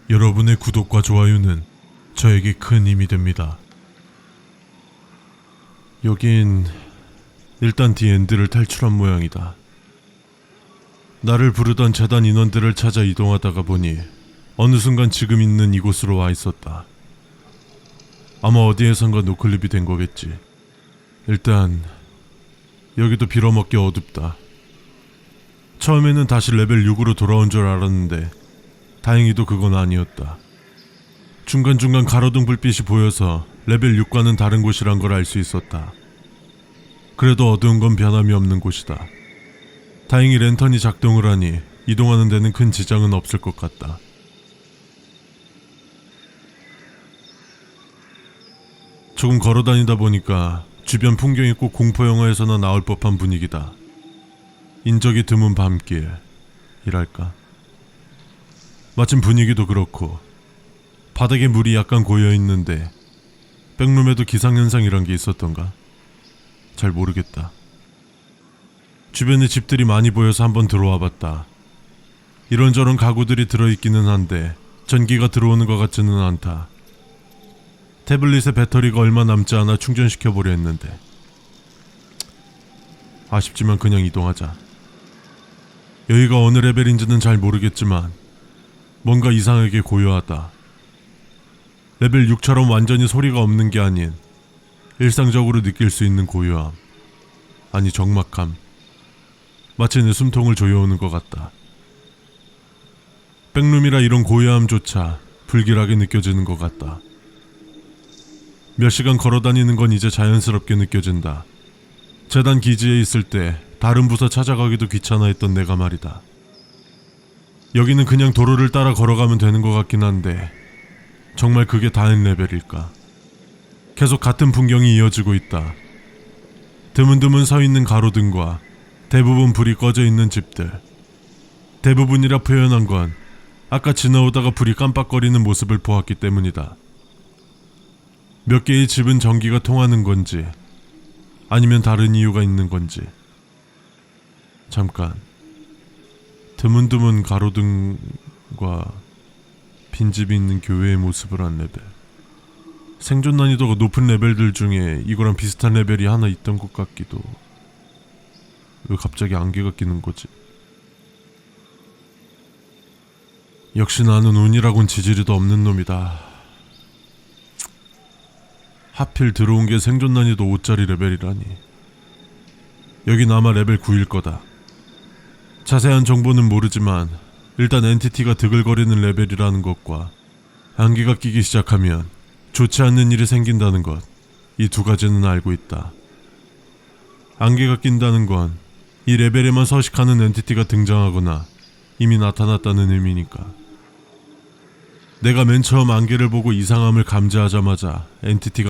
여러분의 구독과 좋아요는 저에게 큰 힘이 됩니다. 여긴 일단 디엔드를 탈출한 모양이다. 나를 부르던 재단 인원들을 찾아 이동하다가 보니 어느 순간 지금 있는 이곳으로 와 있었다. 아마 어디에선가 노클립이 된 거겠지. 일단 여기도 빌어먹기 어둡다. 처음에는 다시 레벨 6으로 돌아온 줄 알았는데 다행히도 그건 아니었다. 중간중간 가로등 불빛이 보여서 레벨 6과는 다른 곳이란 걸 알 수 있었다. 그래도 어두운 건 변함이 없는 곳이다. 다행히 랜턴이 작동을 하니 이동하는 데는 큰 지장은 없을 것 같다. 조금 걸어다니다 보니까 주변 풍경이 꼭 공포영화에서나 나올 법한 분위기다. 인적이 드문 밤길이랄까. 마침 분위기도 그렇고 바닥에 물이 약간 고여있는데 백룸에도 기상현상이란 게 있었던가? 잘 모르겠다. 주변에 집들이 많이 보여서 한번 들어와 봤다. 이런저런 가구들이 들어있기는 한데 전기가 들어오는 것 같지는 않다. 태블릿의 배터리가 얼마 남지 않아 충전시켜보려 했는데 아쉽지만 그냥 이동하자. 여기가 어느 레벨인지는 잘 모르겠지만 뭔가 이상하게 고요하다. 레벨 6처럼 완전히 소리가 없는 게 아닌 일상적으로 느낄 수 있는 고요함, 아니 적막함. 마치 내 숨통을 조여오는 것 같다. 백룸이라 이런 고요함조차 불길하게 느껴지는 것 같다. 몇 시간 걸어다니는 건 이제 자연스럽게 느껴진다. 재단 기지에 있을 때 다른 부서 찾아가기도 귀찮아했던 내가 말이다. 여기는 그냥 도로를 따라 걸어가면 되는 것 같긴 한데 정말 그게 다인 레벨일까? 계속 같은 풍경이 이어지고 있다. 드문드문 서 있는 가로등과 대부분 불이 꺼져 있는 집들. 대부분이라 표현한 건 아까 지나오다가 불이 깜빡거리는 모습을 보았기 때문이다. 몇 개의 집은 전기가 통하는 건지 아니면 다른 이유가 있는 건지. 잠깐. 드문드문 가로등과 빈집이 있는 교회의 모습을 한 레벨. 생존 난이도가 높은 레벨들 중에 이거랑 비슷한 레벨이 하나 있던 것 같기도. 왜 갑자기 안개가 끼는 거지? 역시 나는 운이라곤 지지리도 없는 놈이다. 하필 들어온 게 생존 난이도 5짜리 레벨이라니. 여긴 아마 레벨 9일 거다. 자세한 정보는 모르지만 일단 엔티티가 드글거리는 레벨이라는 것과 안개가 끼기 시작하면 좋지 않는 일이 생긴다는 것, 이 두 가지는 알고 있다. 안개가 낀다는 건 이 레벨에만 서식하는 엔티티가 등장하거나 이미 나타났다는 의미니까. 내가 맨 처음 안개를 보고 이상함을 감지하자마자 엔티티가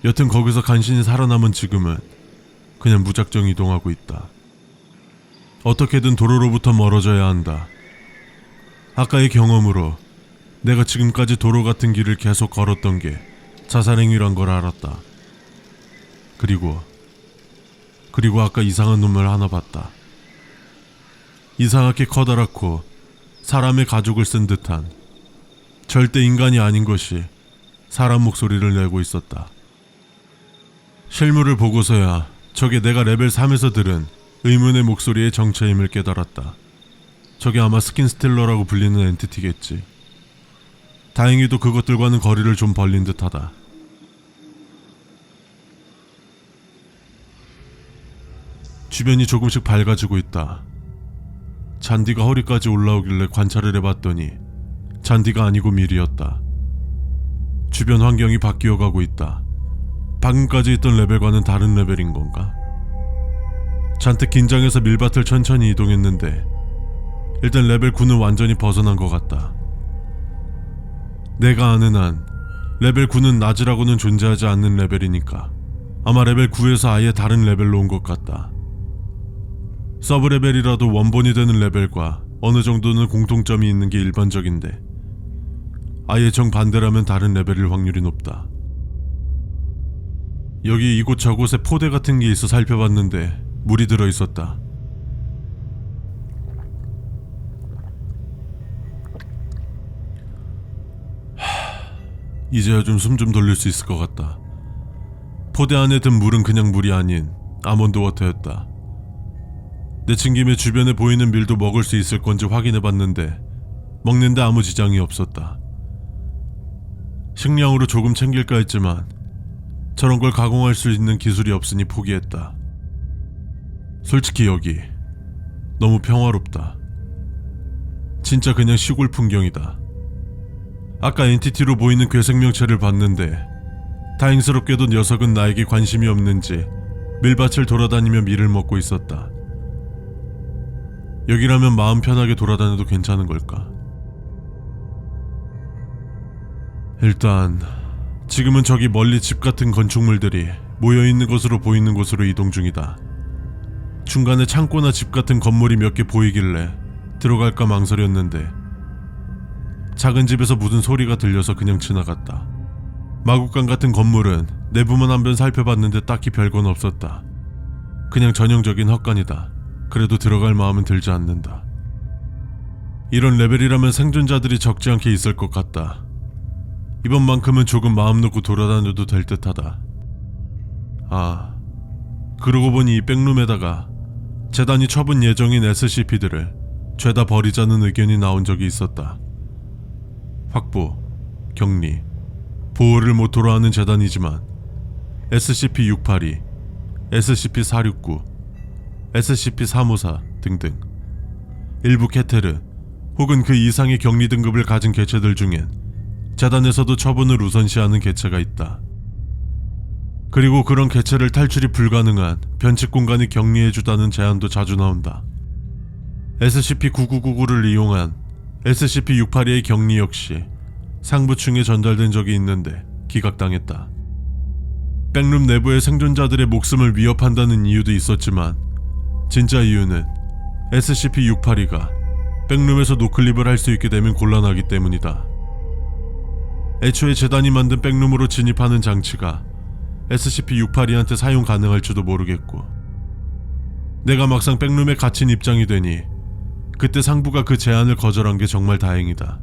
여튼 거기서 간신히 살아남은 지금은 그냥 무작정 이동하고 있다. 어떻게든 도로로부터 멀어져야 한다. 아까의 경험으로 내가 지금까지 도로 같은 길을 계속 걸었던 게 자살행위란 걸 알았다. 그리고 아까 이상한 놈을 하나 봤다. 이상하게 커다랗고 사람의 가죽을 쓴 듯한, 절대 인간이 아닌 것이 사람 목소리를 내고 있었다. 실물을 보고서야 저게 내가 레벨 3에서 들은 의문의 목소리의 정체임을 깨달았다. 저게 아마 스킨스틸러라고 불리는 엔티티겠지. 다행히도 그것들과는 거리를 좀 벌린 듯하다. 주변이 조금씩 밝아지고 있다. 잔디가 허리까지 올라오길래 관찰을 해봤더니 잔디가 아니고 밀이었다. 주변 환경이 바뀌어가고 있다. 방금까지 있던 레벨과는 다른 레벨인 건가? 잔뜩 긴장해서 밀밭을 천천히 이동했는데 일단 레벨 9는 완전히 벗어난 것 같다. 내가 아는 한 레벨 9는 낮이라고는 존재하지 않는 레벨이니까 아마 레벨 9에서 아예 다른 레벨로 온 것 같다. 서브 레벨이라도 원본이 되는 레벨과 어느 정도는 공통점이 있는 게 일반적인데 아예 정반대라면 다른 레벨일 확률이 높다. 여기 이곳 저곳에 포대 같은 게 있어 살펴봤는데 물이 들어있었다. 이제야 좀 숨 좀 돌릴 수 있을 것 같다. 포대 안에 든 물은 그냥 물이 아닌 아몬드 워터였다. 내친 김에 주변에 보이는 밀도 먹을 수 있을 건지 확인해봤는데 먹는데 아무 지장이 없었다. 식량으로 조금 챙길까 했지만 저런 걸 가공할 수 있는 기술이 없으니 포기했다. 솔직히 여기 너무 평화롭다. 진짜 그냥 시골 풍경이다. 아까 엔티티로 보이는 괴생명체를 봤는데 다행스럽게도 녀석은 나에게 관심이 없는지 밀밭을 돌아다니며 밀을 먹고 있었다. 여기라면 마음 편하게 돌아다녀도 괜찮은 걸까? 일단 지금은 저기 멀리 집 같은 건축물들이 모여있는 것으로 보이는 곳으로 이동 중이다. 중간에 창고나 집 같은 건물이 몇 개 보이길래 들어갈까 망설였는데 작은 집에서 무슨 소리가 들려서 그냥 지나갔다. 마구간 같은 건물은 내부만 한번 살펴봤는데 딱히 별건 없었다. 그냥 전형적인 헛간이다. 그래도 들어갈 마음은 들지 않는다. 이런 레벨이라면 생존자들이 적지 않게 있을 것 같다. 이번만큼은 조금 마음 놓고 돌아다녀도 될 듯하다. 아, 그러고 보니 이 백룸에다가 재단이 처분 예정인 SCP들을 죄다 버리자는 의견이 나온 적이 있었다. 확보, 격리, 보호를 모토로 하는 재단이지만 SCP-682, SCP-469, SCP-354 등등 일부 케테르 혹은 그 이상의 격리 등급을 가진 개체들 중엔 재단에서도 처분을 우선시하는 개체가 있다. 그리고 그런 개체를 탈출이 불가능한 변칙 공간이 격리해주다는 제안도 자주 나온다. SCP-9999를 이용한 SCP-682의 격리 역시 상부층에 전달된 적이 있는데 기각당했다. 백룸 내부의 생존자들의 목숨을 위협한다는 이유도 있었지만 진짜 이유는 SCP-682가 백룸에서 노클립을 할 수 있게 되면 곤란하기 때문이다. 애초에 재단이 만든 백룸으로 진입하는 장치가 SCP-682한테 사용 가능할지도 모르겠고 내가 막상 백룸에 갇힌 입장이 되니 그때 상부가 그 제안을 거절한 게 정말 다행이다.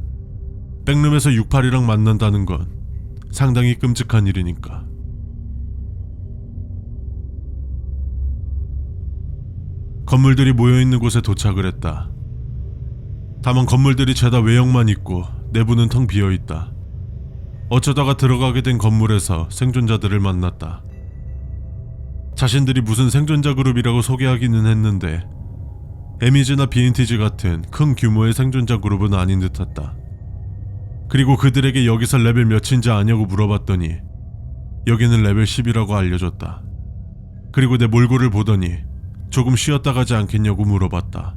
백룸에서 682랑 만난다는 건 상당히 끔찍한 일이니까. 건물들이 모여있는 곳에 도착을 했다. 다만 건물들이 죄다 외형만 있고 내부는 텅 비어있다. 어쩌다가 들어가게 된 건물에서 생존자들을 만났다. 자신들이 무슨 생존자 그룹이라고 소개하기는 했는데 에미즈나 BNTG 같은 큰 규모의 생존자 그룹은 아닌 듯했다. 그리고 그들에게 여기서 레벨 몇인지 아냐고 물어봤더니 여기는 레벨 10이라고 알려줬다. 그리고 내 몰골을 보더니 조금 쉬었다 가지 않겠냐고 물어봤다.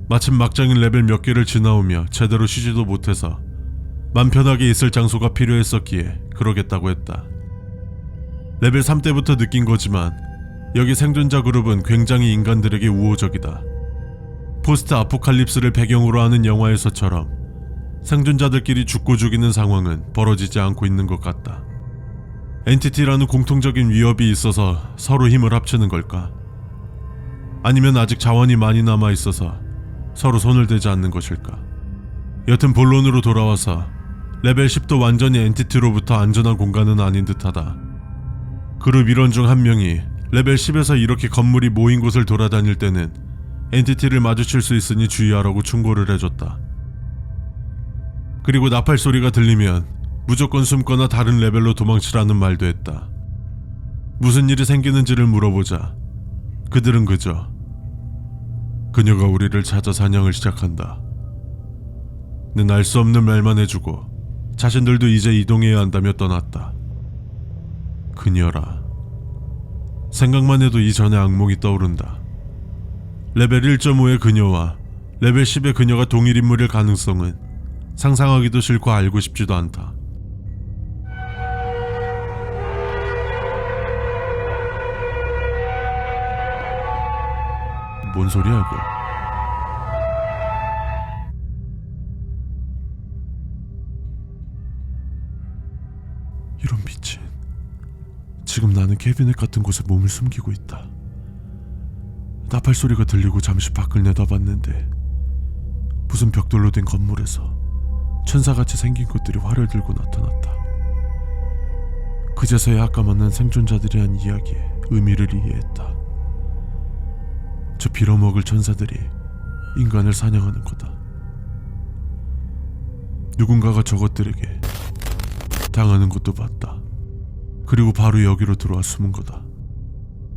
마침 막장인 레벨 몇 개를 지나오며 제대로 쉬지도 못해서 맘 편하게 있을 장소가 필요했었기에 그러겠다고 했다. 레벨 3때부터 느낀 거지만 여기 생존자 그룹은 굉장히 인간들에게 우호적이다. 포스트 아포칼립스를 배경으로 하는 영화에서처럼 생존자들끼리 죽고 죽이는 상황은 벌어지지 않고 있는 것 같다. 엔티티라는 공통적인 위협이 있어서 서로 힘을 합치는 걸까? 아니면 아직 자원이 많이 남아있어서 서로 손을 대지 않는 것일까? 여튼 본론으로 돌아와서 레벨 10도 완전히 엔티티로부터 안전한 공간은 아닌 듯하다. 그룹 일원 중 한 명이 레벨 10에서 이렇게 건물이 모인 곳을 돌아다닐 때는 엔티티를 마주칠 수 있으니 주의하라고 충고를 해줬다. 그리고 나팔 소리가 들리면 무조건 숨거나 다른 레벨로 도망치라는 말도 했다. 무슨 일이 생기는지를 물어보자 그들은 그저 그녀가 우리를 찾아 사냥을 시작한다 는 알 수 없는 말만 해주고 자신들도 이제 이동해야 한다며 떠났다. 그녀라. 생각만 해도 이전의 악몽이 떠오른다. 레벨 1.5의 그녀와 레벨 10의 그녀가 동일 인물일 가능성은 상상하기도 싫고 알고 싶지도 않다. 뭔 소리야 이거? 이런 미친. 지금 나는 캐비넷 같은 곳에 몸을 숨기고 있다. 나팔 소리가 들리고 잠시 밖을 내다봤는데 무슨 벽돌로 된 건물에서 천사같이 생긴 것들이 활을 들고 나타났다. 그제서야 아까 만난 생존자들이 한 이야기의 의미를 이해했다. 저 빌어먹을 천사들이 인간을 사냥하는 거다. 누군가가 저것들에게 당하는 것도 봤다. 그리고 바로 여기로 들어와 숨은 거다.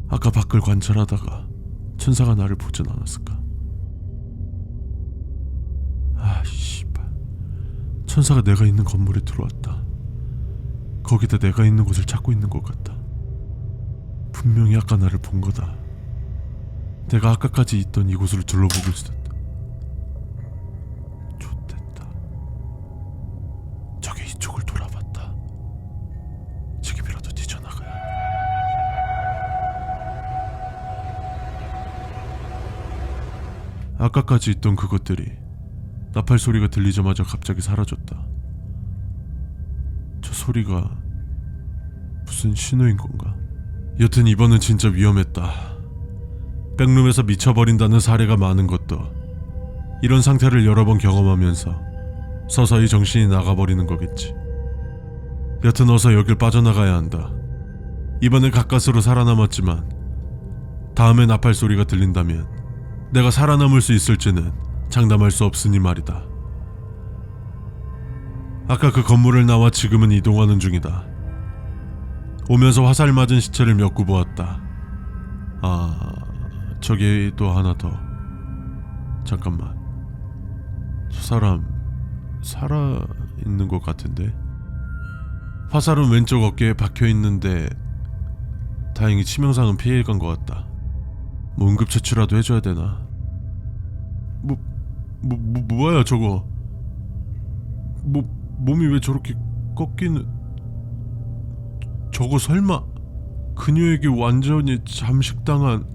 아까 밖을 관찰하다가 천사가 나를 보진 않았을까? 아, 씨발. 천사가 내가 있는 건물에 들어왔다. 거기다 내가 있는 곳을 찾고 있는 것 같다. 분명히 아까 나를 본 거다. 내가 아까까지 있던 이곳을 둘러보고 있었다. 좋댔다. 저게 이쪽을 돌아봤다. 지금이라도 뛰쳐나가야 한다. 아까까지 있던 그것들이 나팔 소리가 들리자마자 갑자기 사라졌다. 저 소리가 무슨 신호인 건가? 여튼 이번은 진짜 위험했다. 백룸에서 미쳐버린다는 사례가 많은 것도 이런 상태를 여러 번 경험하면서 서서히 정신이 나가버리는 거겠지. 여튼 어서 여길 빠져나가야 한다. 이번엔 가까스로 살아남았지만 다음에 나팔 소리가 들린다면 내가 살아남을 수 있을지는 장담할 수 없으니 말이다. 아까 그 건물을 나와 지금은 이동하는 중이다. 오면서 화살 맞은 시체를 몇 구 보았다. 아, 저기 또 하나 더. 잠깐만. 저 사람 살아있는 것 같은데? 화살은 왼쪽 어깨에 박혀있는데 다행히 치명상은 피해간 것 같다. 뭐 응급처치라도 해줘야 되나? 뭐야 저거? 몸이 왜 저렇게 꺾이는? 저거 설마 그녀에게 완전히 잠식당한